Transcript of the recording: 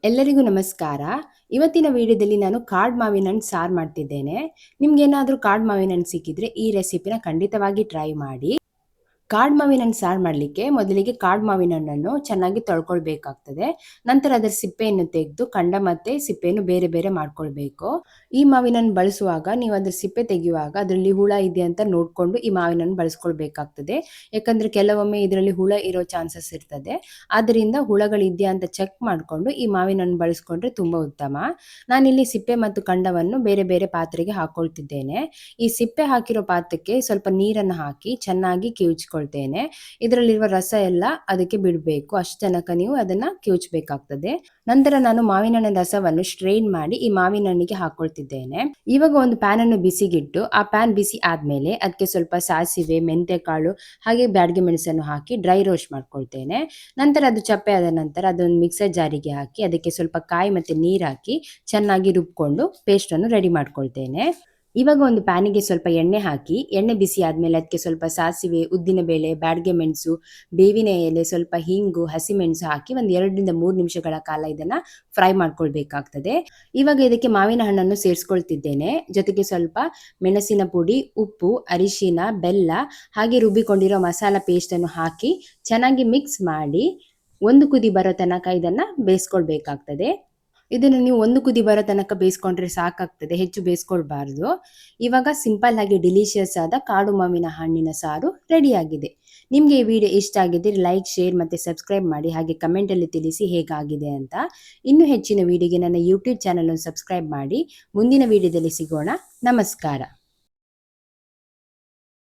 ಎಲ್ಲರಿಗೂ ನಮಸ್ಕಾರ. ಇವತ್ತಿನ ವಿಡಿಯೋದಲ್ಲಿ ನಾನು ಕಾಡು ಮಾವಿನ ಹಣ್ಣು ಸಾರು ಮಾಡ್ತಿದ್ದೇನೆ. ನಿಮ್ಗೇನಾದ್ರೂ ಕಾಡು ಮಾವಿನ ಹಣ್ಣು ಸಿಕ್ಕಿದ್ರೆ ಈ ರೆಸಿಪಿನ ಖಂಡಿತವಾಗಿ ಟ್ರೈ ಮಾಡಿ. ಕಾಡು ಮಾವಿನ ಹಣ್ಣು ಸಾರು ಮಾಡಲಿಕ್ಕೆ ಮೊದಲಿಗೆ ಕಾಡು ಮಾವಿನ ಹಣ್ಣನ್ನು ಚೆನ್ನಾಗಿ ತೊಳ್ಕೊಳ್ಬೇಕಾಗ್ತದೆ. ನಂತರ ಅದರ ಸಿಪ್ಪೆಯನ್ನು ತೆಗೆದು ಕಂಡ ಮತ್ತೆ ಸಿಪ್ಪೆಯನ್ನು ಬೇರೆ ಬೇರೆ ಮಾಡ್ಕೊಳ್ಬೇಕು. ಈ ಮಾವಿನ ಹಣ್ಣು ಬಳಸುವಾಗ ನೀವು ಅದ್ರ ಸಿಪ್ಪೆ ತೆಗೆಯುವಾಗ ಅದರಲ್ಲಿ ಹುಳ ಇದೆ ಅಂತ ನೋಡಿಕೊಂಡು ಈ ಮಾವಿನ ಹಣ್ಣು ಬಳಸ್ಕೊಳ್ಬೇಕಾಗ್ತದೆ. ಯಾಕಂದ್ರೆ ಕೆಲವೊಮ್ಮೆ ಇದರಲ್ಲಿ ಹುಳ ಇರೋ ಚಾನ್ಸಸ್ ಇರ್ತದೆ. ಆದ್ದರಿಂದ ಹುಳಗಳಿದೆಯಾ ಅಂತ ಚೆಕ್ ಮಾಡಿಕೊಂಡು ಈ ಮಾವಿನ ಹಣ್ಣು ಬಳಸ್ಕೊಂಡ್ರೆ ತುಂಬಾ ಉತ್ತಮ. ನಾನಿಲ್ಲಿ ಸಿಪ್ಪೆ ಮತ್ತು ಕಂಡವನ್ನು ಬೇರೆ ಬೇರೆ ಪಾತ್ರೆಗೆ ಹಾಕೊಳ್ತಿದ್ದೇನೆ. ಈ ಸಿಪ್ಪೆ ಹಾಕಿರೋ ಪಾತ್ರಕ್ಕೆ ಸ್ವಲ್ಪ ನೀರನ್ನು ಹಾಕಿ ಚೆನ್ನಾಗಿ ಕಿವುಚ್ಕೊಳ್ತೇನೆ. ಇದರಲ್ಲಿರುವ ರಸ ಎಲ್ಲ ಅದಕ್ಕೆ ಬಿಡಬೇಕು. ಅಷ್ಟು ತನಕ ನೀವು ಅದನ್ನ ಕಿವುಚಬೇಕಾಗ್ತದೆ. ನಂತರ ನಾನು ಮಾವಿನ ಹಣ್ಣಿನ ರಸವನ್ನು ಸ್ಟ್ರೈನ್ ಮಾಡಿ ಈ ಮಾವಿನ ಹಣ್ಣಿಗೆ ಹಾಕೊಳ್ತಿದ್ದೇನೆ. ಇವಾಗ ಒಂದು ಪ್ಯಾನ್ ಅನ್ನು ಬಿಸಿಗಿಟ್ಟು ಆ ಪ್ಯಾನ್ ಬಿಸಿ ಆದ್ಮೇಲೆ ಅದಕ್ಕೆ ಸ್ವಲ್ಪ ಸಾಸಿವೆ, ಮೆಂತೆಕಾಳು ಹಾಗೆ ಬ್ಯಾಡಗಿ ಮೆಣಸನ್ನು ಹಾಕಿ ಡ್ರೈ ರೋಸ್ಟ್ ಮಾಡ್ಕೊಳ್ತೇನೆ. ನಂತರ ಅದು ಚಪ್ಪೆ ಆದ ನಂತರ ಅದನ್ನು ಮಿಕ್ಸರ್ ಜಾರಿಗೆ ಹಾಕಿ ಅದಕ್ಕೆ ಸ್ವಲ್ಪ ಕಾಯಿ ಮತ್ತೆ ನೀರು ಹಾಕಿ ಚೆನ್ನಾಗಿ ರುಬ್ಕೊಂಡು ಪೇಸ್ಟ್ ಅನ್ನು ರೆಡಿ ಮಾಡ್ಕೊಳ್ತೇನೆ. ಇವಾಗ ಒಂದು ಪ್ಯಾನಿಗೆ ಸ್ವಲ್ಪ ಎಣ್ಣೆ ಹಾಕಿ ಎಣ್ಣೆ ಬಿಸಿ ಆದ್ಮೇಲೆ ಅದಕ್ಕೆ ಸ್ವಲ್ಪ ಸಾಸಿವೆ, ಉದ್ದಿನ ಬೇಳೆ, ಬ್ಯಾಡಗೆ ಮೆಣಸು, ಬೇವಿನ ಎಲೆ, ಸ್ವಲ್ಪ ಹಿಂಗು, ಹಸಿಮೆಣಸು ಹಾಕಿ ಒಂದು 2ರಿಂದ 3 ನಿಮಿಷಗಳ ಕಾಲ ಇದನ್ನ ಫ್ರೈ ಮಾಡ್ಕೊಳ್ಬೇಕಾಗ್ತದೆ. ಇವಾಗ ಇದಕ್ಕೆ ಮಾವಿನ ಹಣ್ಣನ್ನು ಸೇರಿಸ್ಕೊಳ್ತಿದ್ದೇನೆ. ಜೊತೆಗೆ ಸ್ವಲ್ಪ ಮೆಣಸಿನ ಪುಡಿ, ಉಪ್ಪು, ಅರಿಶಿನ, ಬೆಲ್ಲ ಹಾಗೆ ರುಬ್ಬಿಕೊಂಡಿರೋ ಮಸಾಲ ಪೇಸ್ಟ್ ಅನ್ನು ಹಾಕಿ ಚೆನ್ನಾಗಿ ಮಿಕ್ಸ್ ಮಾಡಿ ಒಂದು ಕುದಿ ಬರೋ ತನಕ ಇದನ್ನ ಬೇಯಿಸ್ಕೊಳ್ಬೇಕಾಗ್ತದೆ. ಇದನ್ನು ನೀವು ಒಂದು ಕುದಿ ಬರೋ ತನಕ ಬೇಯಿಸ್ಕೊಂಡ್ರೆ ಸಾಕಾಗ್ತದೆ, ಹೆಚ್ಚು ಬೇಯಿಸ್ಕೊಳ್ಬಾರ್ದು. ಇವಾಗ ಸಿಂಪಲ್ ಆಗಿ ಡಿಲಿಷಿಯಸ್ ಆದ ಕಾಡು ಮಾವಿನ ಹಣ್ಣಿನ ಸಾರು ರೆಡಿಯಾಗಿದೆ. ನಿಮಗೆ ಈ ವಿಡಿಯೋ ಇಷ್ಟ ಆಗಿದ್ದರೆ ಲೈಕ್, ಶೇರ್ ಮತ್ತು ಸಬ್ಸ್ಕ್ರೈಬ್ ಮಾಡಿ. ಹಾಗೆ ಕಮೆಂಟಲ್ಲಿ ತಿಳಿಸಿ ಹೇಗಾಗಿದೆ ಅಂತ. ಇನ್ನೂ ಹೆಚ್ಚಿನ ವಿಡಿಯೋಗೆ ನನ್ನ ಯೂಟ್ಯೂಬ್ ಚಾನಲನ್ನು ಸಬ್ಸ್ಕ್ರೈಬ್ ಮಾಡಿ. ಮುಂದಿನ ವಿಡಿಯೋದಲ್ಲಿ ಸಿಗೋಣ. ನಮಸ್ಕಾರ.